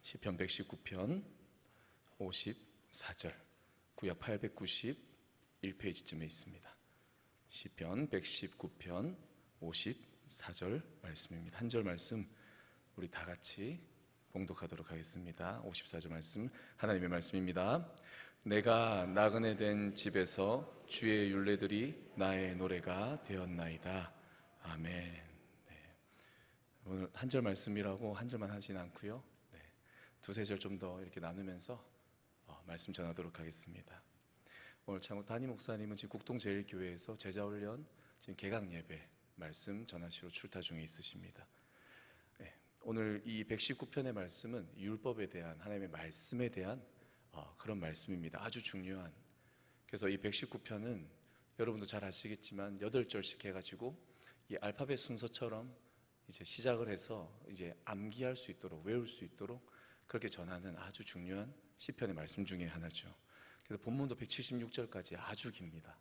시편 119편 54절, 구약 891페이지쯤에 있습니다. 시편 119편 54절 말씀입니다. 한 절 말씀 우리 다 같이 봉독하도록 하겠습니다. 54절 말씀 하나님의 말씀입니다. 내가 나그네 된 집에서 주의 율례들이 나의 노래가 되었나이다. 아멘. 네. 오늘 한 절 말씀이라고 한 절만 하진 않고요. 네. 두세 절 좀 더 이렇게 나누면서 말씀 전하도록 하겠습니다. 오늘 참 담임 목사님은 지금 국동제일교회에서 제자훈련 지금 개강 예배 말씀 전하시러 출타 중에 있으십니다. 네. 오늘 이 119편의 말씀은 율법에 대한 하나님의 말씀에 대한 그런 말씀입니다. 아주 중요한. 그래서 이 119편은 여러분도 잘 아시겠지만 8절씩 해가지고 이 알파벳 순서처럼 이제 시작을 해서 이제 암기할 수 있도록, 외울 수 있도록 그렇게 전하는 아주 중요한 시편의 말씀 중에 하나죠. 그래서 본문도 176절까지 아주 깁니다.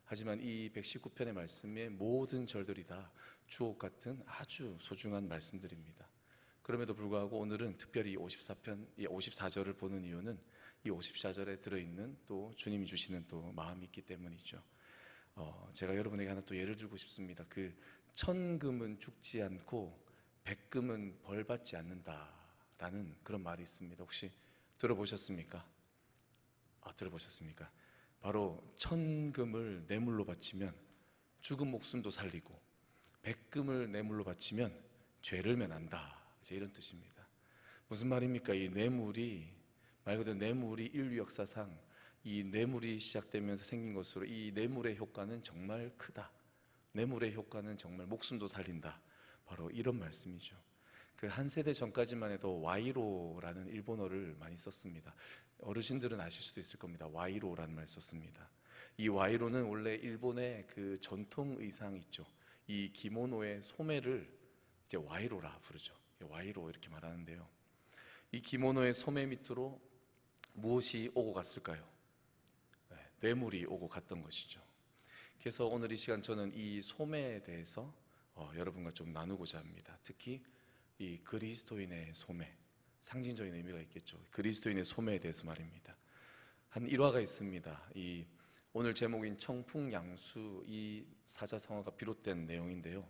하지만 이 119편의 말씀의 모든 절들이 다 주옥 같은 아주 소중한 말씀들입니다. 그럼에도 불구하고 오늘은 특별히 이 54절을 보는 이유는 이 54절에 들어있는 또 주님이 주시는 또 마음이 있기 때문이죠. 제가 여러분에게 하나 또 예를 들고 싶습니다. 그 천금은 죽지 않고 백금은 벌받지 않는다라는 그런 말이 있습니다. 혹시 들어보셨습니까? 들어보셨습니까? 바로 천금을 뇌물로 바치면 죽은 목숨도 살리고 백금을 뇌물로 바치면 죄를 면한다. 이제 이런 뜻입니다. 무슨 말입니까? 이 뇌물이 말 그대로 뇌물이 인류 역사상 이 뇌물이 시작되면서 생긴 것으로 이 뇌물의 효과는 정말 크다. 뇌물의 효과는 정말 목숨도 살린다. 바로 이런 말씀이죠. 그 한 세대 전까지만 해도 와이로라는 일본어를 많이 썼습니다. 어르신들은 아실 수도 있을 겁니다. 와이로라는 말을 썼습니다. 이 와이로는 원래 일본의 그 전통 의상 있죠. 이 기모노의 소매를 이제 와이로라 부르죠. 와이로 이렇게 말하는데요. 이 기모노의 소매 밑으로 무엇이 오고 갔을까요? 네, 뇌물이 오고 갔던 것이죠. 그래서 오늘 이 시간 저는 이 소매에 대해서 여러분과 좀 나누고자 합니다. 특히 이 그리스도인의 소매, 상징적인 의미가 있겠죠. 그리스도인의 소매에 대해서 말입니다. 한 일화가 있습니다. 이 오늘 제목인 청풍양수 이 사자성어가 비롯된 내용인데요.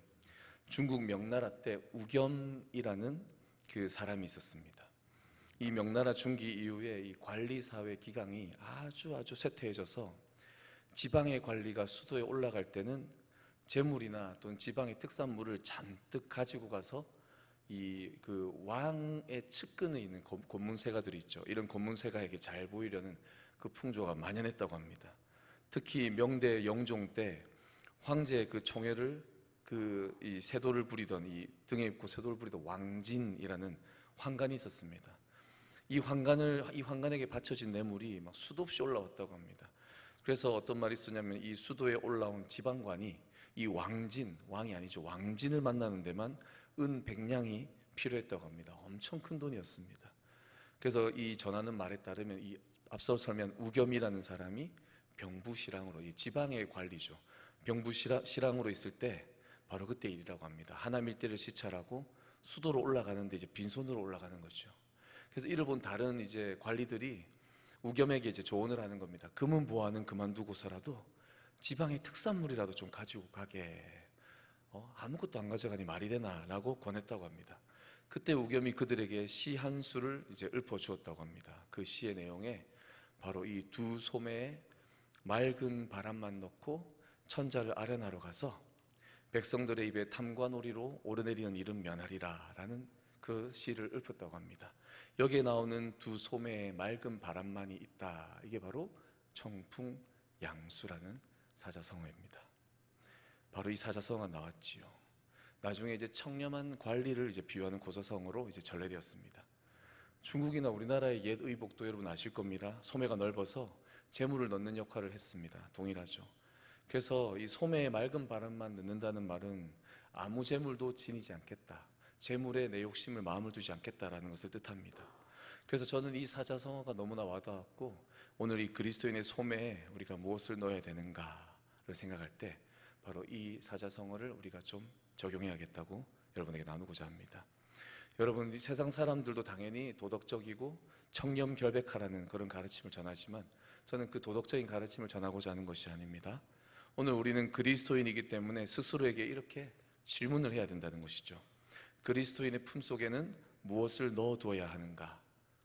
중국 명나라 때 우겸이라는 그 사람이 있었습니다. 이 명나라 중기 이후에 이 관리사회 기강이 아주 쇠퇴해져서 지방의 관리가 수도에 올라갈 때는 재물이나 또는 지방의 특산물을 잔뜩 가지고 가서 이 그 왕의 측근에 있는 고문세가들이 있죠. 이런 고문세가에게 잘 보이려는 그 풍조가 만연했다고 합니다. 특히 명대 영종 때 황제의 그 총애를 이 세도를 부리던 이 등에 입고 세도를 부리던 왕진이라는 환관이 있었습니다. 이 환관에게 바쳐진 뇌물이 막 수도 없이 올라왔다고 합니다. 그래서 어떤 말이 있었냐면 이 수도에 올라온 지방관이 이 왕이 아니죠. 왕진을 만나는 데만 은 100냥이 필요했다고 합니다. 엄청 큰 돈이었습니다. 그래서 이 전하는 말에 따르면 이 앞서 설명한 우겸이라는 사람이 병부시랑으로 이 지방의 관리죠. 병부시랑으로 있을 때 바로 그때 일이라고 합니다. 하남 일대를 시찰하고 수도로 올라가는데 이제 빈손으로 올라가는 거죠. 그래서 이를 본 다른 이제 관리들이 우겸에게 이제 조언을 하는 겁니다. 금은 보화는 그만두고서라도 지방의 특산물이라도 좀 가지고 가게. 아무것도 안 가져가니 말이 되나라고 권했다고 합니다. 그때 우겸이 그들에게 시 한 수를 이제 읊어 주었다고 합니다. 그 시의 내용에 바로 이 두 소매에 맑은 바람만 넣고 천자를 아련하러 가서 백성들의 입에 탐관오리로 오르내리는 일은 면하리라라는 그 시를 읊었다고 합니다. 여기에 나오는 두 소매에 맑은 바람만이 있다. 이게 바로 청풍양수라는 사자성어입니다. 바로 이 사자성어가 나왔지요. 나중에 이제 청렴한 관리를 이제 비유하는 고사성어로 이제 전래되었습니다. 중국이나 우리나라의 옛 의복도 여러분 아실 겁니다. 소매가 넓어서 재물을 넣는 역할을 했습니다. 동일하죠. 그래서 이 소매에 맑은 바람만 넣는다는 말은 아무 재물도 지니지 않겠다. 재물에 내 욕심을 마음을 두지 않겠다라는 것을 뜻합니다. 그래서 저는 이 사자성어가 너무나 와닿았고 오늘 이 그리스도인의 소매에 우리가 무엇을 넣어야 되는가를 생각할 때 바로 이 사자성어를 우리가 좀 적용해야겠다고 여러분에게 나누고자 합니다. 여러분, 이 세상 사람들도 당연히 도덕적이고 청렴결백하라는 그런 가르침을 전하지만 저는 그 도덕적인 가르침을 전하고자 하는 것이 아닙니다. 오늘 우리는 그리스도인이기 때문에 스스로에게 이렇게 질문을 해야 된다는 것이죠. 그리스도인의 품속에는 무엇을 넣어두어야 하는가?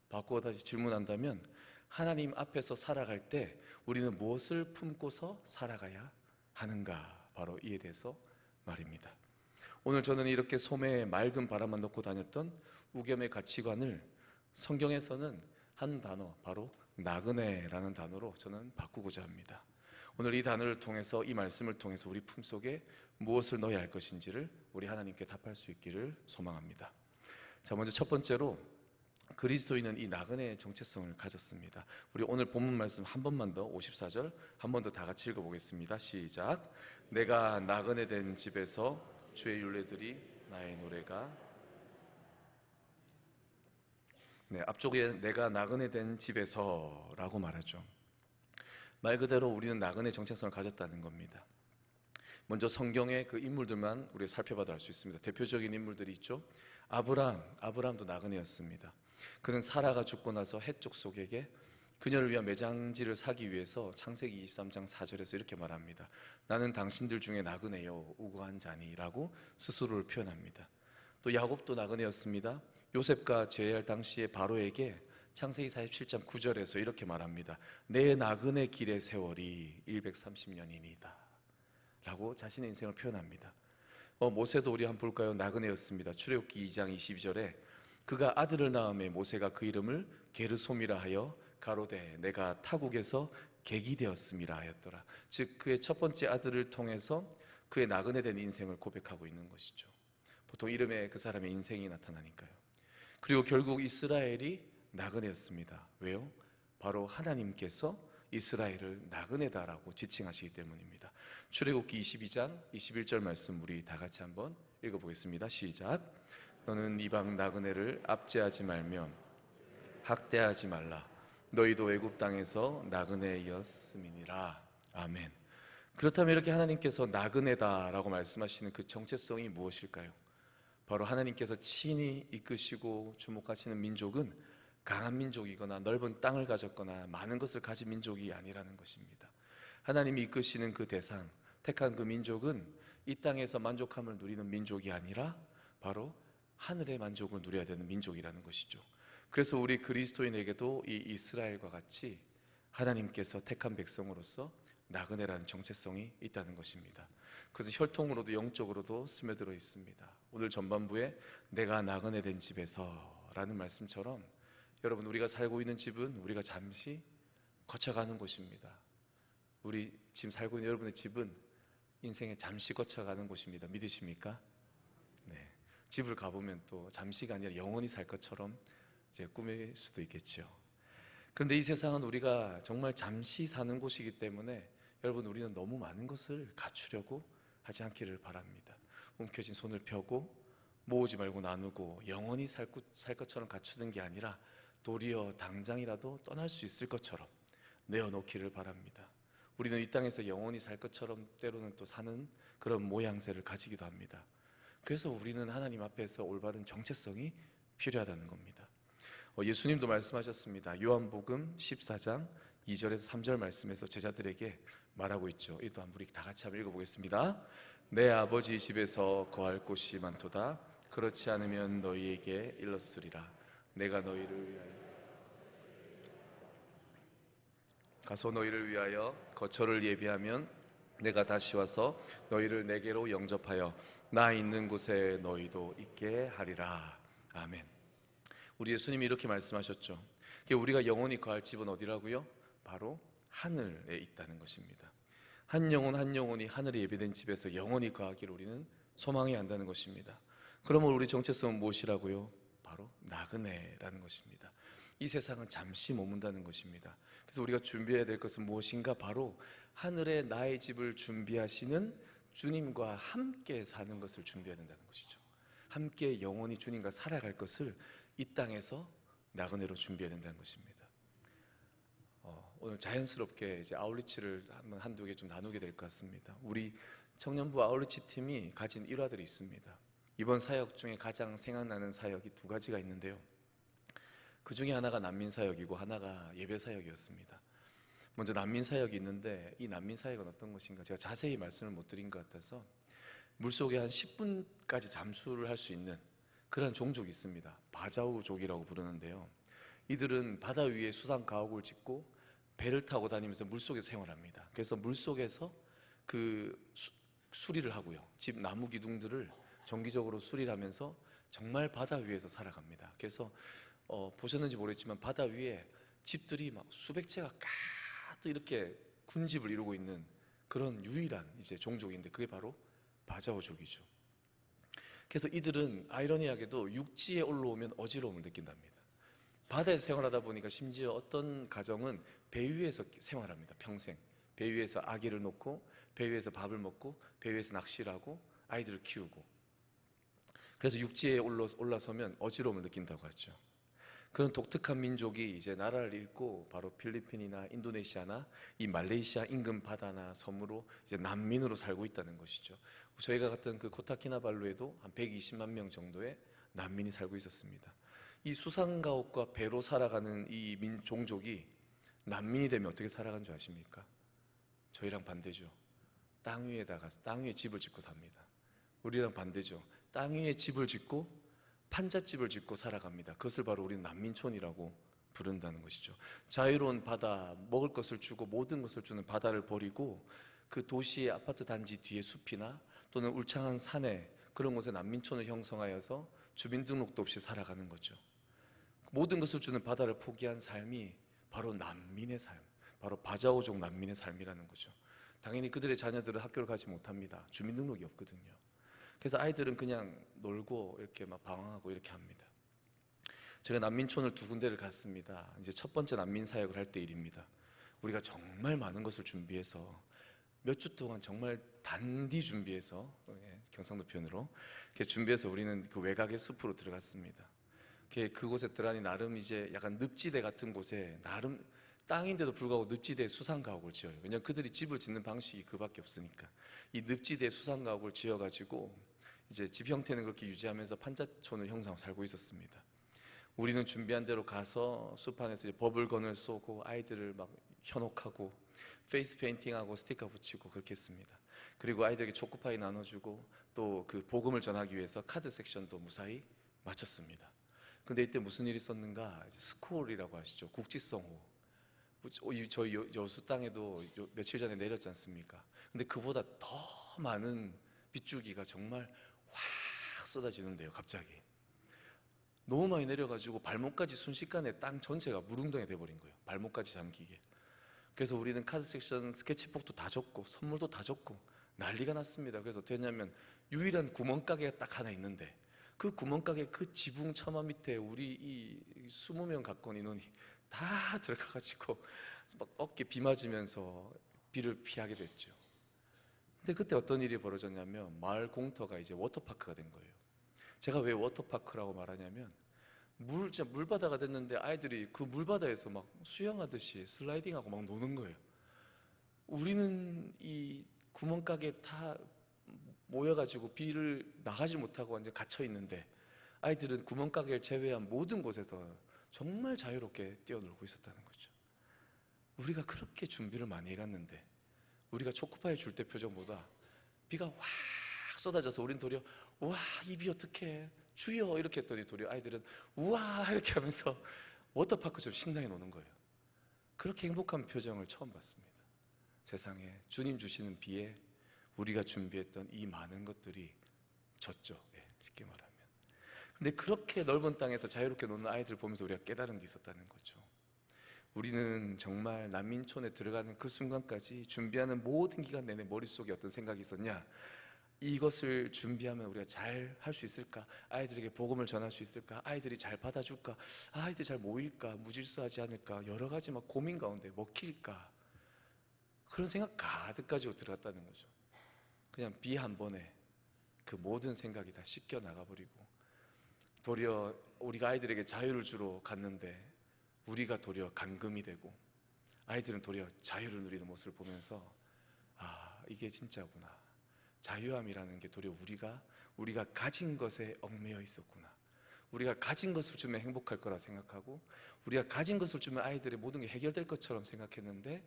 바꾸어 다시 질문한다면 하나님 앞에서 살아갈 때 우리는 무엇을 품고서 살아가야 하는가? 바로 이에 대해서 말입니다. 오늘 저는 이렇게 소매에 맑은 바람만 넣고 다녔던 우겸의 가치관을 성경에서는 한 단어, 바로 나그네라는 단어로 저는 바꾸고자 합니다. 오늘 이 단어를 통해서, 이 말씀을 통해서 우리 품속에 무엇을 넣어야 할 것인지를 우리 하나님께 답할 수 있기를 소망합니다. 자, 먼저 첫 번째로 그리스도인은 이 나그네의 정체성을 가졌습니다. 우리 오늘 본문 말씀 한 번만 더, 54절 한 번 더 다 같이 읽어보겠습니다. 시작. 내가 나그네 된 집에서 주의 율례들이 나의 노래가. 네, 앞쪽에 내가 나그네 된 집에서라고 말하죠. 말 그대로 우리는 나그네 정체성을 가졌다는 겁니다. 먼저 성경의 그 인물들만 우리가 살펴봐도 알 수 있습니다. 대표적인 인물들이 있죠. 아브라함도 나그네였습니다. 그는 사라가 죽고 나서 헷 족속에게 그녀를 위한 매장지를 사기 위해서 창세기 23장 4절에서 이렇게 말합니다. 나는 당신들 중에 나그네요 우고한 자니라고 스스로를 표현합니다. 또 야곱도 나그네였습니다. 요셉과 제할 당시에 바로에게 창세기 47장 9절에서 이렇게 말합니다. 내 나그네 길의 세월이 130년이니이다 라고 자신의 인생을 표현합니다. 모세도 우리 한번 볼까요? 나그네였습니다. 출애굽기 2장 22절에 그가 아들을 낳음에 모세가 그 이름을 게르솜이라 하여 가로되 내가 타국에서 객이 되었음이라 하였더라. 즉 그의 첫 번째 아들을 통해서 그의 나그네 된 인생을 고백하고 있는 것이죠. 보통 이름에 그 사람의 인생이 나타나니까요. 그리고 결국 이스라엘이 나그네였습니다. 왜요? 바로 하나님께서 이스라엘을 나그네다라고 지칭하시기 때문입니다. 출애굽기 22장 21절 말씀 우리 다 같이 한번 읽어보겠습니다. 시작. 너는 이방 나그네를 압제하지 말며 학대하지 말라. 너희도 애굽 땅에서 나그네였음이니라. 아멘. 그렇다면 이렇게 하나님께서 나그네다라고 말씀하시는 그 정체성이 무엇일까요? 바로 하나님께서 친히 이끄시고 주목하시는 민족은 강한 민족이거나 넓은 땅을 가졌거나 많은 것을 가진 민족이 아니라는 것입니다. 하나님이 이끄시는 그 대상, 택한 그 민족은 이 땅에서 만족함을 누리는 민족이 아니라 바로 하늘의 만족을 누려야 되는 민족이라는 것이죠. 그래서 우리 그리스도인에게도 이 이스라엘과 같이 하나님께서 택한 백성으로서 나그네라는 정체성이 있다는 것입니다. 그래서 혈통으로도 영적으로도 스며들어 있습니다. 오늘 전반부에 내가 나그네 된 집에서 라는 말씀처럼 여러분, 우리가 살고 있는 집은 우리가 잠시 거쳐가는 곳입니다. 우리 지금 살고 있는 여러분의 집은 인생에 잠시 거쳐가는 곳입니다. 믿으십니까? 네. 집을 가보면 또 잠시가 아니라 영원히 살 것처럼 이제 꾸밀 수도 있겠죠. 그런데 이 세상은 우리가 정말 잠시 사는 곳이기 때문에 여러분, 우리는 너무 많은 것을 갖추려고 하지 않기를 바랍니다. 움켜진 손을 펴고 모으지 말고 나누고 영원히 살 것처럼 갖추는 게 아니라 도리어 당장이라도 떠날 수 있을 것처럼 내어놓기를 바랍니다. 우리는 이 땅에서 영원히 살 것처럼 때로는 또 사는 그런 모양새를 가지기도 합니다. 그래서 우리는 하나님 앞에서 올바른 정체성이 필요하다는 겁니다. 예수님도 말씀하셨습니다. 요한복음 14장 2절에서 3절 말씀에서 제자들에게 말하고 있죠. 이 또한 우리 다 같이 한번 읽어보겠습니다. 내 아버지 집에서 거할 곳이 많도다. 그렇지 않으면 너희에게 일렀으리라. 내가 너희를 위하여 가서 너희를 위하여 거처를 예비하면 내가 다시 와서 너희를 내게로 영접하여 나 있는 곳에 너희도 있게 하리라. 아멘. 우리 예수님이 이렇게 말씀하셨죠. 우리가 영원히 거할 집은 어디라고요? 바로 하늘에 있다는 것입니다. 한 영혼이 하늘에 예비된 집에서 영원히 거하기를 우리는 소망해야 한다는 것입니다. 그러면 우리 정체성은 무엇이라고요? 바로 나그네라는 것입니다. 이 세상은 잠시 머문다는 것입니다. 그래서 우리가 준비해야 될 것은 무엇인가? 바로 하늘에 나의 집을 준비하시는 주님과 함께 사는 것을 준비해야 된다는 것이죠. 함께 영원히 주님과 살아갈 것을 이 땅에서 나그네로 준비해야 된다는 것입니다. 오늘 자연스럽게 이제 아울리치를 한두 개 좀 나누게 될 것 같습니다. 우리 청년부 아울리치 팀이 가진 일화들이 있습니다. 이번 사역 중에 가장 생각나는 사역이 두 가지가 있는데요. 그 중에 하나가 난민 사역이고 하나가 예배 사역이었습니다. 먼저 난민 사역이 있는데, 이 난민 사역은 어떤 것인가 제가 자세히 말씀을 못 드린 것 같아서, 물속에 한 10분까지 잠수를 할 수 있는 그런 종족이 있습니다. 바자우족이라고 부르는데요. 이들은 바다 위에 수상 가옥을 짓고 배를 타고 다니면서 물속에서 생활합니다. 그래서 물속에서 수리를 하고요, 집 나무 기둥들을 정기적으로 수리를 하면서 정말 바다 위에서 살아갑니다. 그래서 보셨는지 모르겠지만 바다 위에 집들이 막 수백 채가 가득 이렇게 군집을 이루고 있는 그런 유일한 이제 종족인데, 그게 바로 바자오족이죠. 그래서 이들은 아이러니하게도 육지에 올라오면 어지러움을 느낀답니다. 바다에서 생활하다 보니까 심지어 어떤 가정은 배 위에서 생활합니다. 평생 배 위에서 아기를 놓고 배 위에서 밥을 먹고 배 위에서 낚시를 하고 아이들을 키우고, 그래서 육지에 올라서면 어지러움을 느낀다고 하죠. 그런 독특한 민족이 이제 나라를 잃고 바로 필리핀이나 인도네시아나 이 말레이시아 인근 바다나 섬으로 이제 난민으로 살고 있다는 것이죠. 저희가 갔던 그 코타키나발루에도 한 120만 명 정도의 난민이 살고 있었습니다. 이 수상가옥과 배로 살아가는 이 종족이 난민이 되면 어떻게 살아가는 줄 아십니까? 저희랑 반대죠. 땅 위에 집을 짓고 삽니다. 우리랑 반대죠. 땅 위에 집을 짓고 판잣집을 짓고 살아갑니다. 그것을 바로 우리는 난민촌이라고 부른다는 것이죠. 자유로운 바다, 먹을 것을 주고 모든 것을 주는 바다를 버리고 그 도시의 아파트 단지 뒤에 숲이나 또는 울창한 산에, 그런 곳에 난민촌을 형성하여서 주민등록도 없이 살아가는 거죠. 모든 것을 주는 바다를 포기한 삶이 바로 난민의 삶, 바로 바자오족 난민의 삶이라는 거죠. 당연히 그들의 자녀들은 학교를 가지 못합니다. 주민등록이 없거든요. 그래서 아이들은 그냥 놀고 이렇게 막 방황하고 이렇게 합니다. 제가 난민촌을 두 군데를 갔습니다. 이제 첫 번째 난민 사역을 할 때 일입니다. 우리가 정말 많은 것을 준비해서 몇 주 동안 정말 단디 준비해서, 경상도 표현으로 준비해서 우리는 그 외곽의 숲으로 들어갔습니다. 그곳에 들어가니 나름 이제 약간 늪지대 같은 곳에, 나름 땅인데도 불구하고 늪지대에 수상가옥을 지어요. 왜냐하면 그들이 집을 짓는 방식이 그밖에 없으니까. 이 늪지대에 수상가옥을 지어가지고 이제 집 형태는 그렇게 유지하면서 판자촌을 형성하고 살고 있었습니다. 우리는 준비한 대로 가서 숲 안에서 이제 버블건을 쏘고 아이들을 막 현혹하고 페이스 페인팅하고 스티커 붙이고 그렇게 했습니다. 그리고 아이들에게 초코파이 나눠주고 또 그 복음을 전하기 위해서 카드 섹션도 무사히 마쳤습니다. 근데 이때 무슨 일이 있었는가? 스콜이라고 아시죠? 국지성호. 저희 여수 땅에도 며칠 전에 내렸지 않습니까? 근데 그보다 더 많은 빗줄기가 정말 확 쏟아지는데요. 갑자기 너무 많이 내려가지고 발목까지 순식간에 땅 전체가 물웅덩이 돼버린 거예요. 발목까지 잠기게. 그래서 우리는 카드 섹션 스케치북도 다 줬고 선물도 다 줬고 난리가 났습니다. 그래서 어떻게 했냐면 유일한 구멍가게가 딱 하나 있는데, 그 구멍가게 그 지붕 처마 밑에 우리 이 20명 가까운 인원이 다 들어가가지고 막 어깨 비 맞으면서 비를 피하게 됐죠. 근데 그때 어떤 일이 벌어졌냐면 마을 공터가 이제 워터파크가 된 거예요. 제가 왜 워터파크라고 말하냐면 진짜 물바다가 됐는데 아이들이 그 물바다에서 막 수영하듯이 슬라이딩하고 막 노는 거예요. 우리는 이 구멍가게 다 모여가지고 비를 나가지 못하고 완전 갇혀 있는데, 아이들은 구멍가게를 제외한 모든 곳에서 정말 자유롭게 뛰어놀고 있었다는 거죠. 우리가 그렇게 준비를 많이 해갔는데, 우리가 초코파이 줄 때 표정보다 비가 확 쏟아져서 우린 도리어 우와 이 비 어떡해 주여 이렇게 했더니 도리어 아이들은 우와 이렇게 하면서 워터파크 좀 신나게 노는 거예요. 그렇게 행복한 표정을 처음 봤습니다. 세상에 주님 주시는 비에 우리가 준비했던 이 많은 것들이 졌죠. 쉽게 말하면. 근데 그렇게 넓은 땅에서 자유롭게 노는 아이들 보면서 우리가 깨달은 게 있었다는 거죠. 우리는 정말 난민촌에 들어가는 그 순간까지 준비하는 모든 기간 내내 머릿속에 어떤 생각이 있었냐? 이것을 준비하면 우리가 잘 할 수 있을까? 아이들에게 복음을 전할 수 있을까? 아이들이 잘 받아줄까? 아이들이 잘 모일까? 무질서하지 않을까? 여러 가지 막 고민 가운데 먹힐까? 그런 생각 가득 가지고 들어갔다는 거죠. 그냥 비 한 번에 그 모든 생각이 다 씻겨 나가버리고, 도리어 우리가 아이들에게 자유를 주러 갔는데 우리가 도리어 감금이 되고 아이들은 도리어 자유를 누리는 모습을 보면서 아 이게 진짜구나, 자유함이라는 게 도리어 우리가 가진 것에 얽매여 있었구나. 우리가 가진 것을 주면 행복할 거라 생각하고, 우리가 가진 것을 주면 아이들의 모든 게 해결될 것처럼 생각했는데,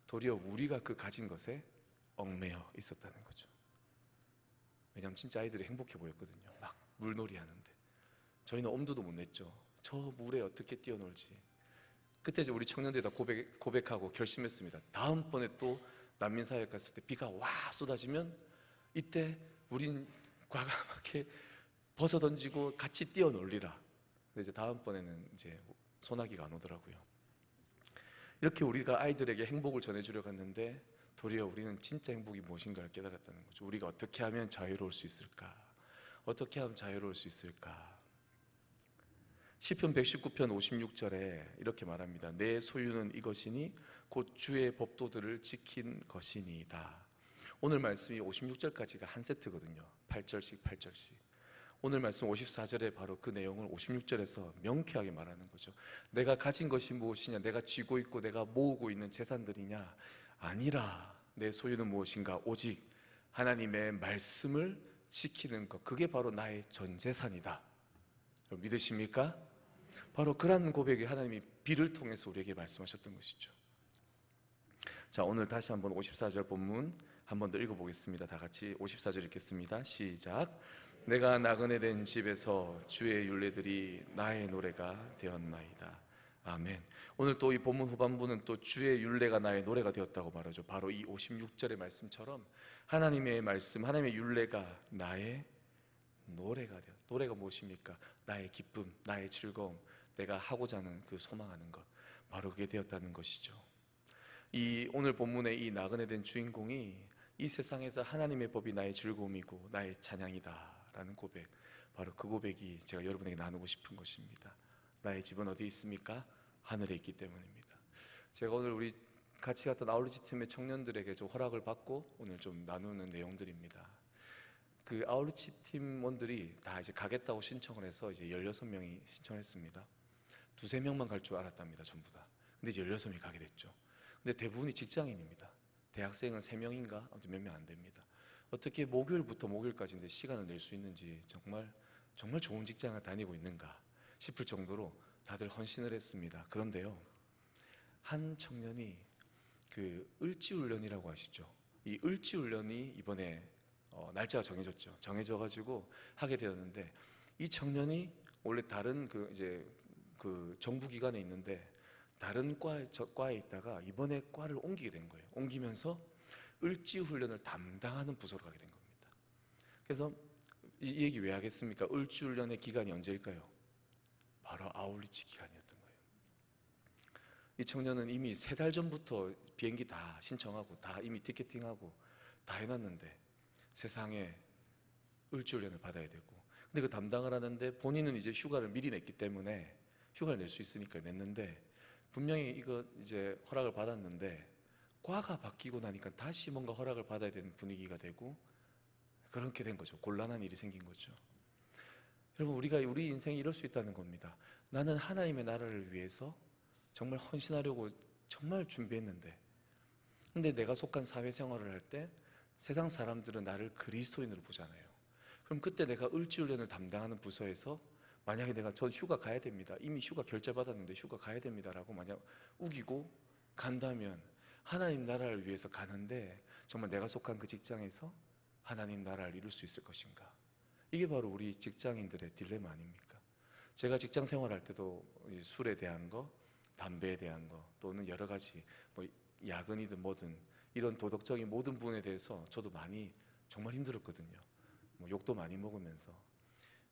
도리어 우리가 그 가진 것에 얽매여 있었다는 거죠. 왜냐하면 진짜 아이들이 행복해 보였거든요. 막 물놀이 하는데 저희는 엄두도 못 냈죠. 저 물에 어떻게 뛰어놀지. 그때 이제 우리 청년들이 다 고백하고 결심했습니다. 다음번에 또 난민사역 갔을 때 비가 와 쏟아지면 이때 우린 과감하게 벗어 던지고 같이 뛰어놀리라. 근데 이제 다음번에는 이제 소나기가 안 오더라고요. 이렇게 우리가 아이들에게 행복을 전해주려 갔는데 도리어 우리는 진짜 행복이 무엇인가를 깨달았다는 거죠. 우리가 어떻게 하면 자유로울 수 있을까? 어떻게 하면 자유로울 수 있을까? 시편 119편 56절에 이렇게 말합니다. 내 소유는 이것이니 곧 주의 법도들을 지킨 것이니이다. 오늘 말씀이 56절까지가 한 세트거든요. 8절씩 8절씩. 오늘 말씀 54절에 바로 그 내용을 56절에서 명쾌하게 말하는 거죠. 내가 가진 것이 무엇이냐? 내가 쥐고 있고 내가 모으고 있는 재산들이냐? 아니라 내 소유는 무엇인가? 오직 하나님의 말씀을 지키는 것. 그게 바로 나의 전 재산이다. 믿으십니까? 바로 그런 고백이 하나님이 비를 통해서 우리에게 말씀하셨던 것이죠. 자, 오늘 다시 한번 54절 본문 한 번 더 읽어보겠습니다. 다 같이 54절 읽겠습니다. 시작. 내가 나그네 된 집에서 주의 율례들이 나의 노래가 되었나이다. 아멘. 오늘 또 이 본문 후반부는 또 주의 율례가 나의 노래가 되었다고 말하죠. 바로 이 56절의 말씀처럼 하나님의 말씀, 하나님의 율례가 나의 노래가 되어. 노래가 무엇입니까? 나의 기쁨, 나의 즐거움, 내가 하고자 하는 그 소망하는 것, 바로 그게 되었다는 것이죠. 이 오늘 본문의 이 나그네 된 주인공이 이 세상에서 하나님의 법이 나의 즐거움이고 나의 찬양이다 라는 고백, 바로 그 고백이 제가 여러분에게 나누고 싶은 것입니다. 나의 집은 어디 있습니까? 하늘에 있기 때문입니다. 제가 오늘 우리 같이 갔던 아울리치 팀의 청년들에게 좀 허락을 받고 오늘 좀 나누는 내용들입니다. 그 아울리치 팀원들이 다 이제 가겠다고 신청을 해서 이제 16명이 신청했습니다. 두세 명만 갈 줄 알았답니다. 전부 다. 근데 이제 16명이 가게 됐죠. 근데 대부분이 직장인입니다. 대학생은 3명인가? 아무튼 몇 명 안 됩니다. 어떻게 목요일부터 목요일까지인데 시간을 낼 수 있는지 정말 좋은 직장을 다니고 있는가 싶을 정도로 다들 헌신을 했습니다. 그런데요, 한 청년이 그 을지훈련이라고 아시죠? 이 을지훈련이 이번에 날짜가 정해져가지고 하게 되었는데, 이 청년이 원래 다른 그 정부기관에 있는데 다른 과에 있다가 이번에 과를 옮기게 된 거예요. 옮기면서 을지훈련을 담당하는 부서로 가게 된 겁니다. 그래서 이 얘기 왜 하겠습니까? 을지훈련의 기간이 언제일까요? 바로 아울리치 기간이었던 거예요. 이 청년은 이미 3달 전부터 비행기 다 신청하고 다 이미 티켓팅하고 다 해놨는데 세상에 을지훈련을 받아야 되고, 근데 그 담당을 하는데 본인은 이제 휴가를 미리 냈기 때문에 휴가를 낼 수 있으니까 냈는데, 분명히 이거 이제 허락을 받았는데 과가 바뀌고 나니까 다시 뭔가 허락을 받아야 되는 분위기가 되고 그렇게 된 거죠. 곤란한 일이 생긴 거죠. 여러분, 우리 인생이 이럴 수 있다는 겁니다. 나는 하나님의 나라를 위해서 정말 헌신하려고 정말 준비했는데, 근데 내가 속한 사회생활을 할 때 세상 사람들은 나를 그리스도인으로 보잖아요. 그럼 그때 내가 을지훈련을 담당하는 부서에서 만약에 전 휴가 가야 됩니다, 이미 휴가 결제 받았는데 휴가 가야 됩니다라고 만약 우기고 간다면 하나님 나라를 위해서 가는데 정말 내가 속한 그 직장에서 하나님 나라를 이룰 수 있을 것인가? 이게 바로 우리 직장인들의 딜레마 아닙니까? 제가 직장 생활할 때도 술에 대한 거, 담배에 대한 거, 또는 여러 가지 야근이든 뭐든 이런 도덕적인 모든 부분에 대해서 저도 많이 정말 힘들었거든요. 욕도 많이 먹으면서.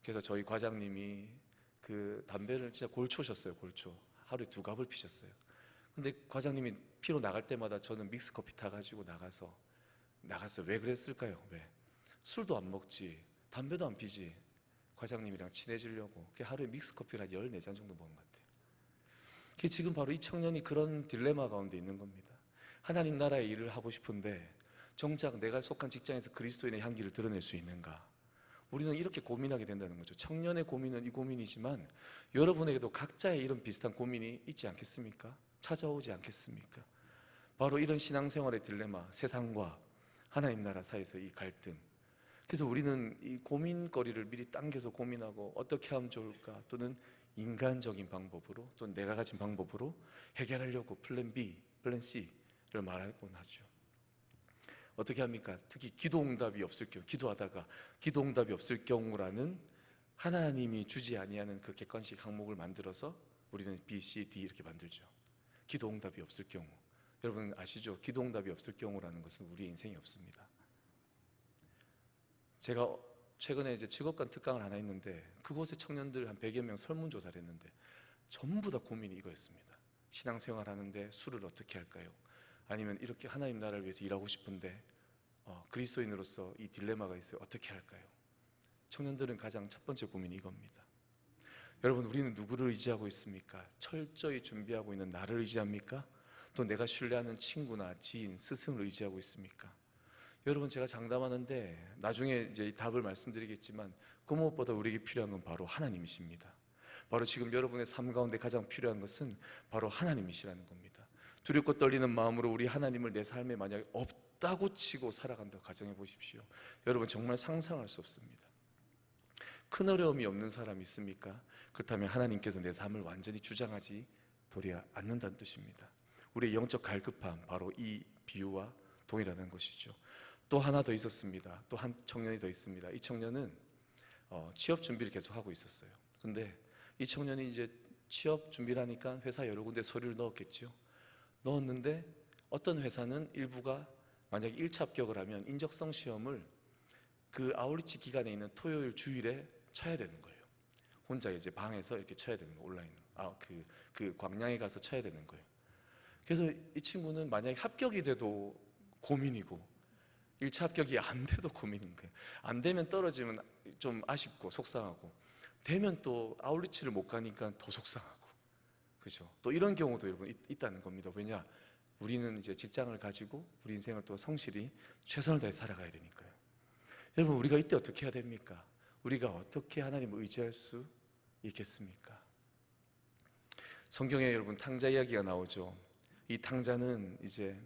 그래서 저희 과장님이 그 담배를 진짜 골초셨어요. 골초. 하루에 2갑을 피셨어요. 근데 과장님이 피러 나갈 때마다 저는 믹스커피 타가지고 나갔어요. 왜 그랬을까요? 왜? 술도 안 먹지, 담배도 안 피지, 과장님이랑 친해지려고 하루에 믹스커피를 한 14잔 정도 먹은 것 같아요. 그게 지금 바로 이 청년이 그런 딜레마 가운데 있는 겁니다. 하나님 나라의 일을 하고 싶은데 정작 내가 속한 직장에서 그리스도인의 향기를 드러낼 수 있는가? 우리는 이렇게 고민하게 된다는 거죠. 청년의 고민은 이 고민이지만 여러분에게도 각자의 이런 비슷한 고민이 있지 않겠습니까? 찾아오지 않겠습니까? 바로 이런 신앙생활의 딜레마, 세상과 하나님 나라 사이에서 이 갈등, 그래서 우리는 이 고민거리를 미리 당겨서 고민하고 어떻게 하면 좋을까, 또는 인간적인 방법으로, 또는 내가 가진 방법으로 해결하려고 플랜 B, 플랜 C를 말하곤 하죠. 어떻게 합니까? 특히 기도응답이 없을 경우, 기도하다가 기도응답이 없을 경우라는 하나님이 주지 아니하는 그 객관식 항목을 만들어서 우리는 B, C, D 이렇게 만들죠. 기도응답이 없을 경우, 여러분 아시죠? 기도응답이 없을 경우라는 것은 우리의 인생이 없습니다. 제가 최근에 이제 직업관 특강을 하나 했는데, 그곳에 청년들 한 100여 명 설문조사를 했는데 전부 다 고민이 이거였습니다. 신앙생활 하는데 술을 어떻게 할까요? 아니면 이렇게 하나님 나라를 위해서 일하고 싶은데 그리스도인으로서 이 딜레마가 있어요. 어떻게 할까요? 청년들은 가장 첫 번째 고민이 이겁니다. 여러분, 우리는 누구를 의지하고 있습니까? 철저히 준비하고 있는 나를 의지합니까? 또 내가 신뢰하는 친구나 지인, 스승을 의지하고 있습니까? 여러분, 제가 장담하는데 나중에 이제 답을 말씀드리겠지만 그 무엇보다 우리에게 필요한 건 바로 하나님이십니다. 바로 지금 여러분의 삶 가운데 가장 필요한 것은 바로 하나님이시라는 겁니다. 두렵고 떨리는 마음으로 우리 하나님을 내 삶에 만약에 없다고 치고 살아간다고 가정해 보십시오. 여러분, 정말 상상할 수 없습니다. 큰 어려움이 없는 사람이 있습니까? 그렇다면 하나님께서 내 삶을 완전히 주장하지 도리어 않는다는 뜻입니다. 우리의 영적 갈급함, 바로 이 비유와 동일하다는 것이죠. 또 하나 더 있었습니다. 또 한 청년이 더 있습니다. 이 청년은 취업 준비를 계속 하고 있었어요. 근데 이 청년이 이제 취업 준비를 하니까 회사 여러 군데 서류를 넣었겠죠. 넣었는데 어떤 회사는 일부가 만약에 1차 합격을 하면 인적성 시험을 그 아울리치 기간에 있는 토요일 주일에 쳐야 되는 거예요. 혼자 이제 방에서 이렇게 쳐야 되는 거예요. 온라인으로. 그 광양에 가서 쳐야 되는 거예요. 그래서 이 친구는 만약에 합격이 돼도 고민이고 1차 합격이 안 돼도 고민인 거예요. 안 되면 떨어지면 좀 아쉽고 속상하고, 되면 또 아울리치를 못 가니까 더 속상하고, 그죠? 또 이런 경우도 여러분 있다는 겁니다. 왜냐? 우리는 이제 직장을 가지고 우리 인생을 또 성실히 최선을 다해 살아가야 되니까요. 여러분, 우리가 이때 어떻게 해야 됩니까? 우리가 어떻게 하나님을 의지할 수 있겠습니까? 성경에 여러분 탕자 이야기가 나오죠. 이 탕자는 이제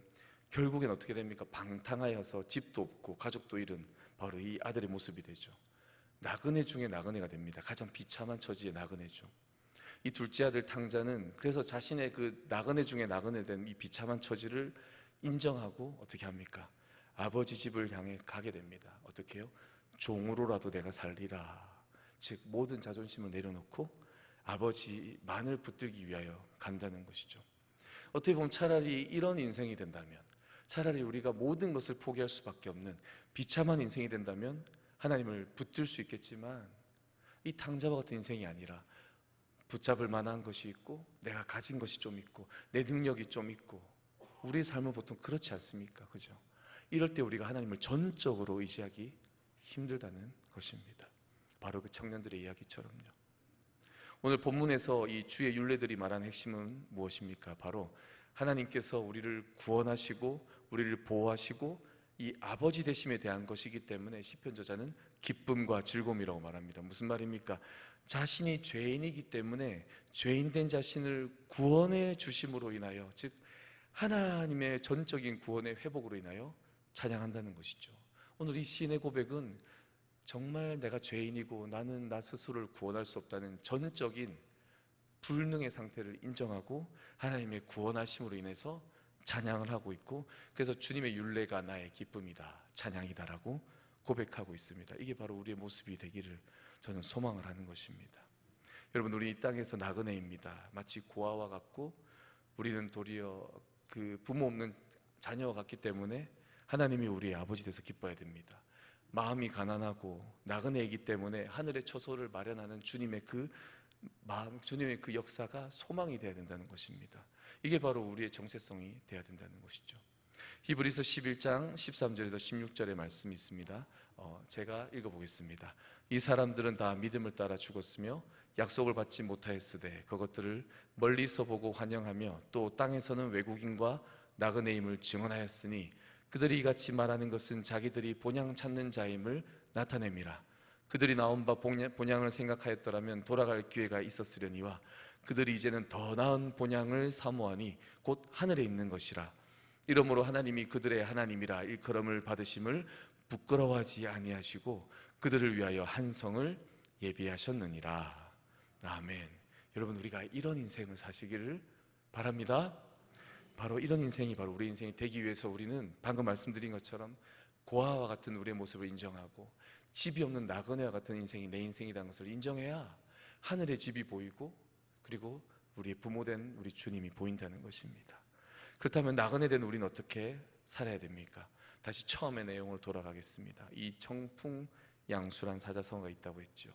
결국엔 어떻게 됩니까? 방탕하여서 집도 없고 가족도 잃은 바로 이 아들의 모습이 되죠. 나그네 중에 나그네가 됩니다. 가장 비참한 처지의 나그네죠. 이 둘째 아들 탕자는 그래서 자신의 그 나그네 중에 나그네 된 이 비참한 처지를 인정하고 어떻게 합니까? 아버지 집을 향해 가게 됩니다. 어떻게 해요? 종으로라도 내가 살리라. 즉 모든 자존심을 내려놓고 아버지만을 붙들기 위하여 간다는 것이죠. 어떻게 보면 차라리 이런 인생이 된다면, 차라리 우리가 모든 것을 포기할 수밖에 없는 비참한 인생이 된다면 하나님을 붙들 수 있겠지만, 이 탕자와 같은 인생이 아니라 붙잡을 만한 것이 있고 내가 가진 것이 좀 있고 내 능력이 좀 있고, 우리의 삶은 보통 그렇지 않습니까? 그죠? 이럴 때 우리가 하나님을 전적으로 의지하기 힘들다는 것입니다. 바로 그 청년들의 이야기처럼요. 오늘 본문에서 이 주의 율례들이 말하는 핵심은 무엇입니까? 바로 하나님께서 우리를 구원하시고 우리를 보호하시고 이 아버지 되심에 대한 것이기 때문에 시편 저자는 기쁨과 즐거움이라고 말합니다. 무슨 말입니까? 자신이 죄인이기 때문에 죄인된 자신을 구원해 주심으로 인하여, 즉 하나님의 전적인 구원의 회복으로 인하여 찬양한다는 것이죠. 오늘 이 시인의 고백은 정말 내가 죄인이고 나는 나 스스로를 구원할 수 없다는 전적인 불능의 상태를 인정하고 하나님의 구원하심으로 인해서 찬양을 하고 있고, 그래서 주님의 율례가 나의 기쁨이다, 찬양이다라고 고백하고 있습니다. 이게 바로 우리의 모습이 되기를 저는 소망을 하는 것입니다. 여러분, 우리 이 땅에서 나그네입니다. 마치 고아와 같고 우리는 도리어 그 부모 없는 자녀와 같기 때문에 하나님이 우리의 아버지 돼서 기뻐야 됩니다. 마음이 가난하고 나그네이기 때문에 하늘의 처소를 마련하는 주님의 그 마음, 주님의 그 역사가 소망이 되어야 된다는 것입니다. 이게 바로 우리의 정체성이 되어야 된다는 것이죠. 히브리서 11장 13절에서 16절의 말씀이 있습니다. 제가 읽어보겠습니다. 이 사람들은 다 믿음을 따라 죽었으며 약속을 받지 못하였으되 그것들을 멀리서 보고 환영하며 또 땅에서는 외국인과 나그네임을 증언하였으니 그들이 이같이 말하는 것은 자기들이 본향 찾는 자임을 나타냅니다. 그들이 나온 바 본향을 생각하였더라면 돌아갈 기회가 있었으려니와 그들이 이제는 더 나은 본향을 사모하니 곧 하늘에 있는 것이라. 이러므로 하나님이 그들의 하나님이라 일컬음을 받으심을 부끄러워하지 아니하시고 그들을 위하여 한 성을 예비하셨느니라. 아멘. 여러분, 우리가 이런 인생을 사시기를 바랍니다. 바로 이런 인생이 바로 우리 인생이 되기 위해서 우리는 방금 말씀드린 것처럼 고아와 같은 우리의 모습을 인정하고 집이 없는 나그네와 같은 인생이 내 인생이라는 것을 인정해야 하늘의 집이 보이고 그리고 우리의 부모된 우리 주님이 보인다는 것입니다. 그렇다면 나그네 된 우리는 어떻게 살아야 됩니까? 다시 처음의 내용으로 돌아가겠습니다. 이 청풍양수란 사자성어가 있다고 했죠.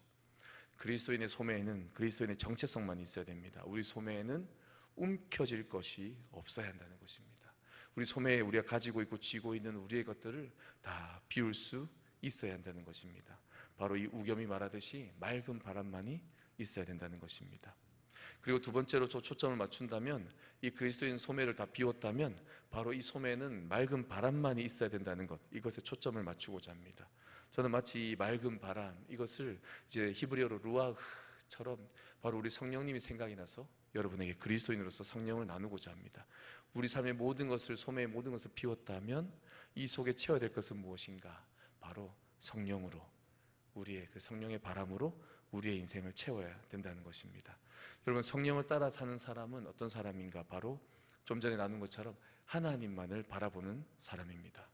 그리스도인의 소매에는 그리스도인의 정체성만 있어야 됩니다. 우리 소매에는 움켜질 것이 없어야 한다는 것입니다. 우리 소매에 우리가 가지고 있고 쥐고 있는 우리의 것들을 다 비울 수 있어야 한다는 것입니다. 바로 이 우겸이 말하듯이 맑은 바람만이 있어야 된다는 것입니다. 그리고 두 번째로 초점을 맞춘다면 이 그리스도인 소매를 다 비웠다면 바로 이 소매에는 맑은 바람만이 있어야 된다는 것, 이것에 초점을 맞추고자 합니다. 저는 마치 이 맑은 바람, 이것을 이제 히브리어로 루아흐처럼 바로 우리 성령님이 생각이 나서 여러분에게 그리스도인으로서 성령을 나누고자 합니다. 우리 삶의 모든 것을, 소매의 모든 것을 비웠다면 이 속에 채워야 될 것은 무엇인가? 바로 성령으로, 우리의 그 성령의 바람으로 우리의 인생을 채워야 된다는 것입니다. 여러분, 성령을 따라 사는 사람은 어떤 사람인가? 바로 좀 전에 나눈 것처럼 하나님만을 바라보는 사람입니다.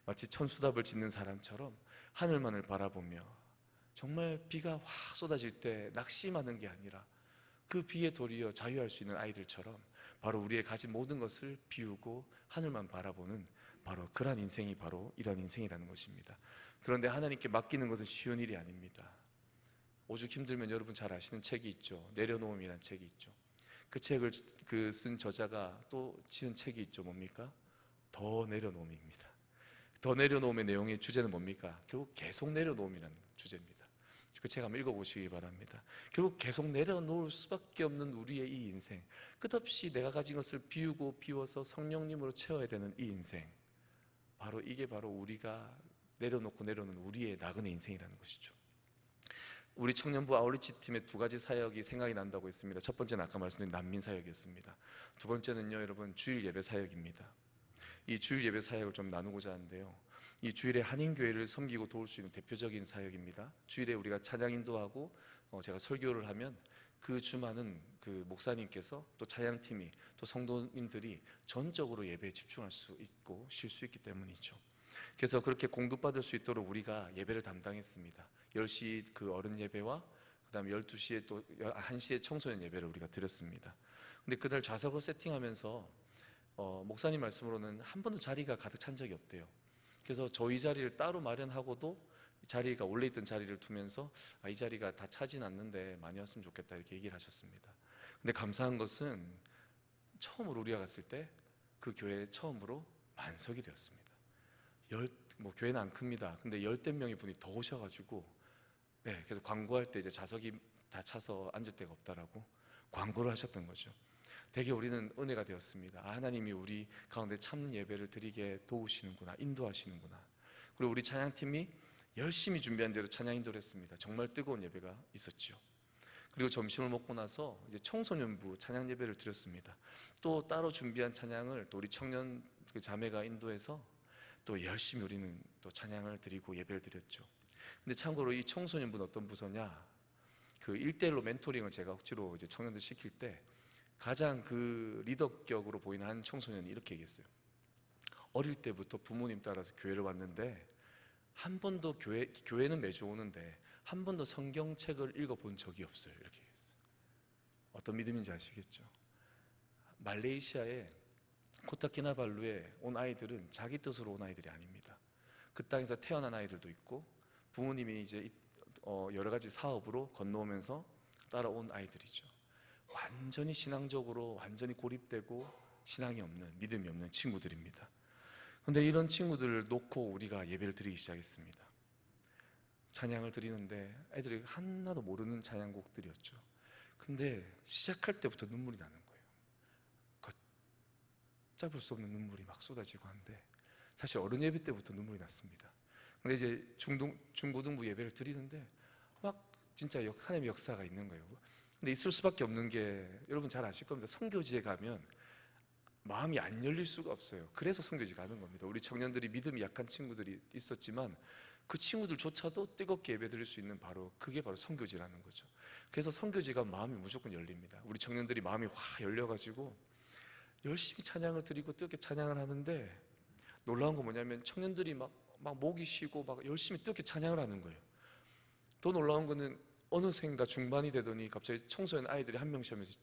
마치 천수답을 짓는 사람처럼 하늘만을 바라보며 정말 비가 확 쏟아질 때 낙심하는 게 아니라 그 비에 도리어 자유할 수 있는 아이들처럼 바로 우리의 가진 모든 것을 비우고 하늘만 바라보는 바로 그러한 인생이 바로 이런 인생이라는 것입니다. 그런데 하나님께 맡기는 것은 쉬운 일이 아닙니다. 오죽 힘들면 여러분 잘 아시는 책이 있죠. 내려놓음이라는 책이 있죠. 그 책을 쓴 저자가 또 지은 책이 있죠. 뭡니까? 더 내려놓음입니다. 더 내려놓음의 내용의 주제는 뭡니까? 결국 계속 내려놓음이라는 주제입니다. 그 책 한번 읽어보시기 바랍니다. 결국 계속 내려놓을 수밖에 없는 우리의 이 인생, 끝없이 내가 가진 것을 비우고 비워서 성령님으로 채워야 되는 이 인생, 바로 이게 바로 우리가 내려놓고 내려놓는 우리의 나그네 인생이라는 것이죠. 우리 청년부 아울리치 팀의 두 가지 사역이 생각이 난다고 했습니다. 첫 번째는 아까 말씀드린 난민 사역이었습니다. 두 번째는요, 여러분, 주일 예배 사역입니다. 이 주일 예배 사역을 좀 나누고자 하는데요, 이 주일에 한인교회를 섬기고 도울 수 있는 대표적인 사역입니다. 주일에 우리가 찬양 인도하고 제가 설교를 하면 그 주만은 그 목사님께서 또 찬양팀이 또 성도님들이 전적으로 예배에 집중할 수 있고 쉴 수 있기 때문이죠. 그래서 그렇게 공급받을 수 있도록 우리가 예배를 담당했습니다. 10시 그 어른 예배와 그 다음에 12시에 또 1시에 청소년 예배를 우리가 드렸습니다. 근데 그날 좌석을 세팅하면서 목사님 말씀으로는 한 번도 자리가 가득 찬 적이 없대요. 그래서 저희 자리를 따로 마련하고도 자리가 원래 있던 자리를 두면서 이 자리가 다 차진 않는데 많이 왔으면 좋겠다 이렇게 얘기를 하셨습니다. 근데 감사한 것은 처음으로 우리가 갔을 때 그 교회에 처음으로 만석이 되었습니다. 교회는 안 큽니다. 근데 10대 명의 분이 더 오셔가지고 그래서 광고할 때 이제 좌석이 다 차서 앉을 데가 없다라고 광고를 하셨던 거죠. 되게 우리는 은혜가 되었습니다. 하나님이 우리 가운데 참 예배를 드리게 도우시는구나, 인도하시는구나. 그리고 우리 찬양팀이 열심히 준비한 대로 찬양 인도를 했습니다. 정말 뜨거운 예배가 있었죠. 그리고 점심을 먹고 나서 이제 청소년부 찬양 예배를 드렸습니다. 또 따로 준비한 찬양을 또 우리 청년 그 자매가 인도해서 또 열심히 우리는 또 찬양을 드리고 예배를 드렸죠. 근데 참고로 이 청소년부는 어떤 부서냐? 그 1대1로 멘토링을 제가 억지로 이제 청년들 시킬 때 가장 그 리더격으로 보이는 한 청소년이 이렇게 얘기했어요. 어릴 때부터 부모님 따라서 교회를 왔는데 한 번도 교회는 매주 오는데 한 번도 성경책을 읽어본 적이 없어요. 이렇게 얘기했어요. 어떤 믿음인지 아시겠죠? 말레이시아의 코타키나발루에 온 아이들은 자기 뜻으로 온 아이들이 아닙니다. 그 땅에서 태어난 아이들도 있고 부모님이 이제 여러 가지 사업으로 건너오면서 따라온 아이들이죠. 완전히 신앙적으로 완전히 고립되고 신앙이 없는, 믿음이 없는 친구들입니다. 그런데 이런 친구들을 놓고 우리가 예배를 드리기 시작했습니다. 찬양을 드리는데 애들이 하나도 모르는 찬양곡들이었죠. 근데 시작할 때부터 눈물이 나는 거예요. 걷잡을 수 없는 눈물이 막 쏟아지고 한데 사실 어른 예배 때부터 눈물이 났습니다. 근데 이제 중고등부 예배를 드리는데 막 진짜 하나님의 역사가 있는 거예요. 근데 있을 수밖에 없는 게 여러분 잘 아실 겁니다. 선교지에 가면 마음이 안 열릴 수가 없어요. 그래서 선교지가 하는 겁니다. 우리 청년들이 믿음이 약한 친구들이 있었지만 그 친구들조차도 뜨겁게 예배드릴 수 있는 그게 바로 선교지라는 거죠. 그래서 선교지가 마음이 무조건 열립니다. 우리 청년들이 마음이 확 열려가지고 열심히 찬양을 드리고 뜨겁게 찬양을 하는데, 놀라운 건 뭐냐면 청년들이 막 목이 쉬고 막 열심히 뜨겁게 찬양을 하는 거예요. 더 놀라운 거는 어느샌가 중반이 되더니 갑자기 청소년 아이들이 한 명씩 하면서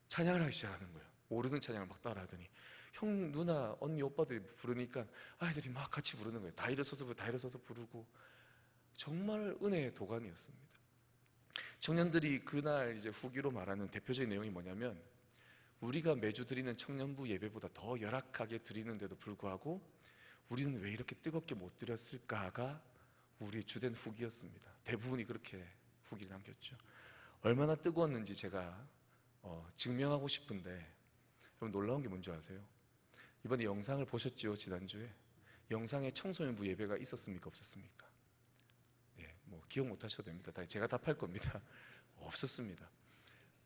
찬양을 하기 시작하는 거예요. 모르는 찬양을 막 따라하더니 형, 누나, 언니, 오빠들이 부르니까 아이들이 막 같이 부르는 거예요. 다 일어서서 부르고, 정말 은혜의 도가니였습니다. 청년들이 그날 이제 후기로 말하는 대표적인 내용이 뭐냐면, 우리가 매주 드리는 청년부 예배보다 더 열악하게 드리는데도 불구하고 우리는 왜 이렇게 뜨겁게 못 드렸을까가 우리의 주된 후기였습니다. 대부분이 그렇게 후기를 남겼죠. 얼마나 뜨거웠는지 제가 증명하고 싶은데, 여러분 놀라운 게 뭔지 아세요? 이번에 영상을 보셨죠? 지난주에 영상에 청소년부 예배가 있었습니까? 없었습니까? 예, 기억 못 하셔도 됩니다. 제가 답할 겁니다. 없었습니다.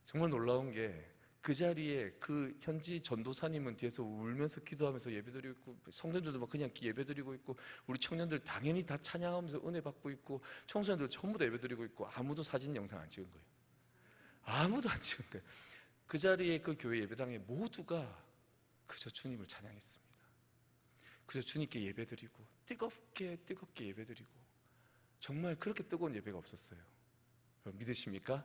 정말 놀라운 게, 그 자리에 그 현지 전도사님은 뒤에서 울면서 기도하면서 예배드리고 있고, 성도들도 막 그냥 예배드리고 있고, 우리 청년들 당연히 다 찬양하면서 은혜 받고 있고, 청소년들 전부 다 예배드리고 있고, 아무도 사진 영상 안 찍은 거예요. 아무도 안 찍은 거예요. 그 자리에 그 교회 예배당에 모두가 그저 주님을 찬양했습니다. 그저 주님께 예배드리고 뜨겁게 예배드리고, 정말 그렇게 뜨거운 예배가 없었어요. 여러분 믿으십니까?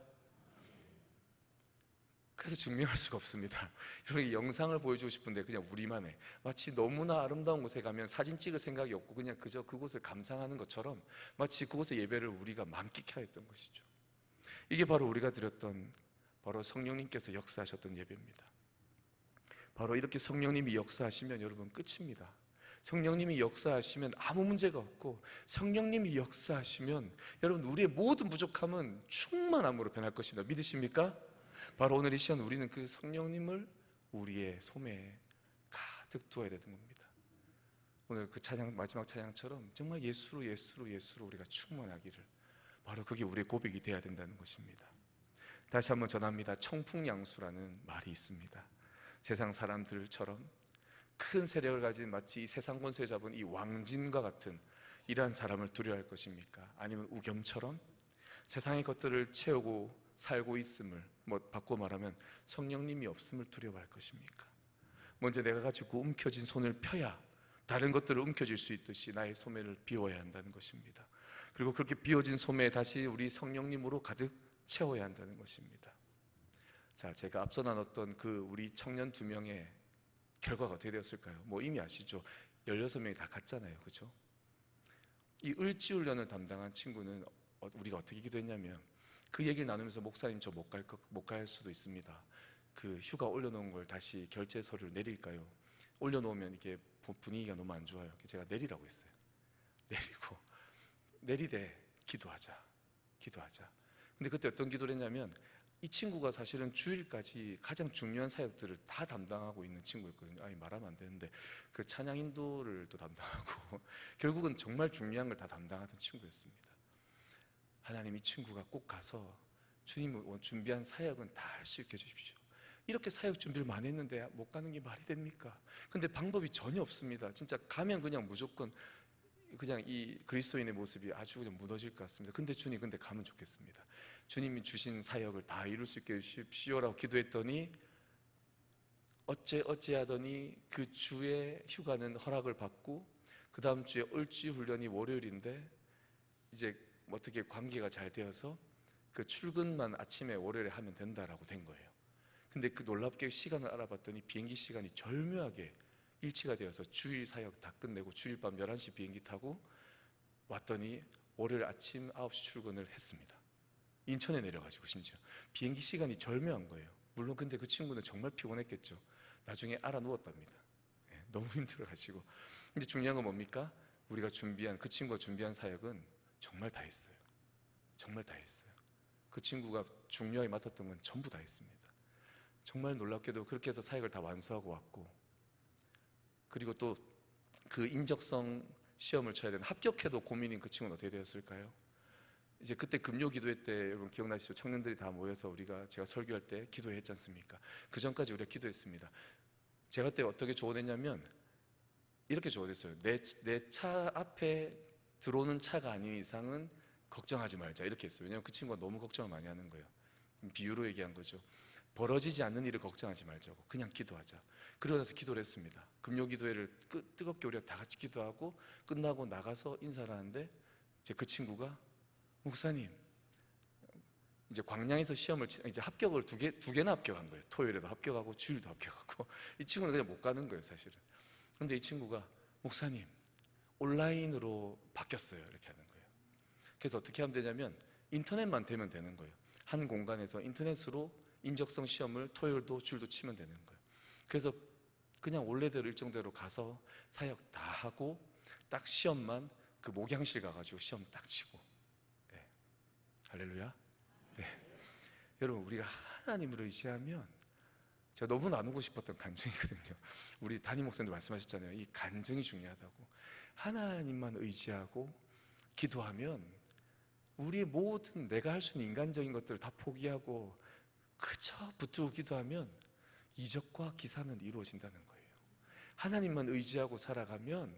그래서 증명할 수가 없습니다. 여러분, 이 영상을 보여주고 싶은데 그냥 우리만 해. 마치 너무나 아름다운 곳에 가면 사진 찍을 생각이 없고 그냥 그저 그곳을 감상하는 것처럼 마치 그곳의 예배를 우리가 만끽해야 했던 것이죠. 이게 바로 우리가 드렸던, 바로 성령님께서 역사하셨던 예배입니다. 바로 이렇게 성령님이 역사하시면 여러분 끝입니다. 성령님이 역사하시면 아무 문제가 없고, 성령님이 역사하시면 여러분 우리의 모든 부족함은 충만함으로 변할 것입니다. 믿으십니까? 바로 오늘 이 시간 우리는 그 성령님을 우리의 소매에 가득 두어야 되는 겁니다. 오늘 그 찬양, 마지막 찬양처럼 정말 예수로 우리가 충만하기를, 바로 그게 우리의 고백이 되어야 된다는 것입니다. 다시 한번 전합니다. 청풍양수라는 말이 있습니다. 세상 사람들처럼 큰 세력을 가진, 마치 이 세상 권세 잡은 이 왕진과 같은 이러한 사람을 두려워할 것입니까? 아니면 우겸처럼 세상의 것들을 채우고 살고 있음을, 바꿔 말하면 성령님이 없음을 두려워할 것입니까? 먼저 내가 가지고 움켜진 손을 펴야 다른 것들을 움켜쥘 수 있듯이 나의 소매를 비워야 한다는 것입니다. 그리고 그렇게 비워진 소매에 다시 우리 성령님으로 가득 채워야 한다는 것입니다. 자, 제가 앞서 나눴던 그 우리 청년 2명의 결과가 어떻게 되었을까요? 이미 아시죠? 16명이 다 갔잖아요. 그렇죠? 이 을지훈련을 담당한 친구는 우리가 어떻게 기도했냐면, 그 얘기를 나누면서 목사님 저 못 갈 수도 있습니다. 그 휴가 올려놓은 걸 다시 결제 서류를 내릴까요? 올려놓으면 이게 분위기가 너무 안 좋아요. 제가 내리라고 했어요. 내리되 기도하자. 근데 그때 어떤 기도를 했냐면, 이 친구가 사실은 주일까지 가장 중요한 사역들을 다 담당하고 있는 친구였거든요. 말하면 안 되는데 그 찬양 인도를 또 담당하고 결국은 정말 중요한 걸 다 담당하던 친구였습니다. 하나님, 이 친구가 꼭 가서 주님 준비한 사역은 다 할 수 있게 해주십시오. 이렇게 사역 준비를 많이 했는데 못 가는 게 말이 됩니까? 근데 방법이 전혀 없습니다. 진짜 가면 그냥 무조건 그냥 이 그리스도인의 모습이 아주 그냥 무너질 것 같습니다. 근데 주님, 가면 좋겠습니다. 주님이 주신 사역을 다 이룰 수 있게 해주십시오라고 기도했더니 어찌하더니 그 주의 휴가는 허락을 받고, 그 다음 주에 을지 훈련이 월요일인데 이제 어떻게 관계가 잘 되어서 그 출근만 아침에 월요일에 하면 된다라고 된 거예요. 근데 그 놀랍게 시간을 알아봤더니 비행기 시간이 절묘하게 일치가 되어서 주일 사역 다 끝내고 주일 밤 11시 비행기 타고 왔더니 월요일 아침 9시 출근을 했습니다. 인천에 내려가지고 심지어 비행기 시간이 절묘한 거예요. 물론 근데 그 친구는 정말 피곤했겠죠. 나중에 알아 누웠답니다. 너무 힘들어가지고. 근데 중요한 건 뭡니까? 우리가 그 친구가 준비한 사역은 정말 다 했어요. 그 친구가 중요하게 맡았던 건 전부 다 했습니다. 정말 놀랍게도 그렇게 해서 사역을 다 완수하고 왔고, 그리고 또 그 인적성 시험을 쳐야 되는, 합격해도 고민인 그 친구는 어떻게 되었을까요? 이제 그때 금요 기도회 때 여러분 기억나시죠? 청년들이 다 모여서 제가 설교할 때 기도했지 않습니까? 그 전까지 우리가 기도했습니다. 제가 그때 어떻게 조언했냐면 이렇게 조언했어요. 내 차 앞에 들어오는 차가 아닌 이상은 걱정하지 말자 이렇게 했어요. 왜냐하면 그 친구가 너무 걱정을 많이 하는 거예요. 비유로 얘기한 거죠. 벌어지지 않는 일을 걱정하지 말자고, 그냥 기도하자. 그러고 나서 기도를 했습니다. 금요 기도회를 뜨겁게 우리가 다 같이 기도하고 끝나고 나가서 인사를 하는데 이제 그 친구가 목사님, 이제 광양에서 시험을 이제 합격을 두 개나 합격한 거예요. 토요일에도 합격하고 주일도 합격하고 이 친구는 그냥 못 가는 거예요, 사실은. 근데 이 친구가 목사님, 온라인으로 바뀌었어요 이렇게 하는 거예요. 그래서 어떻게 하면 되냐면 인터넷만 되면 되는 거예요. 한 공간에서 인터넷으로 인적성 시험을 토요일도 주일도 치면 되는 거예요. 그래서 그냥 원래대로 일정대로 가서 사역 다 하고 딱 시험만 그 목양실 가가지고 시험 딱 치고. 네. 할렐루야. 네. 여러분, 우리가 하나님을 의지하면, 제가 너무 나누고 싶었던 간증이거든요. 우리 담임 목사님도 말씀하셨잖아요. 이 간증이 중요하다고. 하나님만 의지하고 기도하면 우리의 모든 내가 할 수 있는 인간적인 것들을 다 포기하고 그저 붙들고 기도하면 이적과 기사는 이루어진다는 거예요. 하나님만 의지하고 살아가면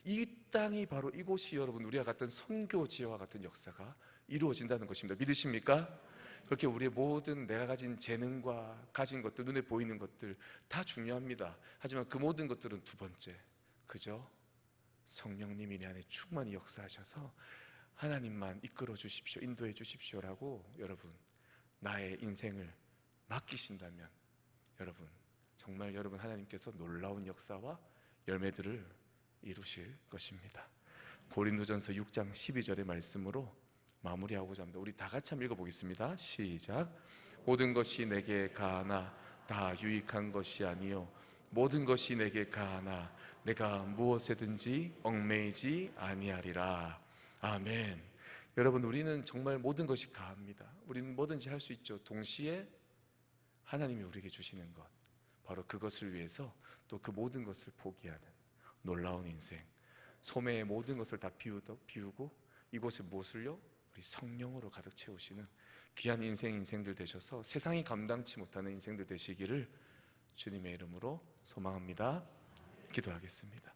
이 땅이 바로 이곳이 여러분 우리가 갔던 선교지와 같은 역사가 이루어진다는 것입니다. 믿으십니까? 그렇게 우리의 모든 내가 가진 재능과 가진 것들, 눈에 보이는 것들 다 중요합니다. 하지만 그 모든 것들은 두 번째, 그저 성령님이 내 안에 충만히 역사하셔서 하나님만 이끌어 주십시오, 인도해 주십시오라고 여러분 나의 인생을 맡기신다면 여러분 정말 여러분 하나님께서 놀라운 역사와 열매들을 이루실 것입니다. 고린도전서 6장 12절의 말씀으로 마무리하고자 합니다. 우리 다 같이 한번 읽어보겠습니다. 시작. 모든 것이 내게 가하나 다 유익한 것이 아니요 모든 것이 내게 가하나 내가 무엇에든지 얽매이지 아니하리라. 아멘. 여러분, 우리는 정말 모든 것이 가합니다. 우리는 뭐든지 할 수 있죠. 동시에 하나님이 우리에게 주시는 것, 바로 그것을 위해서 또 그 모든 것을 포기하는 놀라운 인생. 소매의 모든 것을 다 비우고 이곳에 무엇을요? 우리 성령으로 가득 채우시는 귀한 인생들 되셔서 세상이 감당치 못하는 인생들 되시기를 주님의 이름으로 소망합니다. 기도하겠습니다.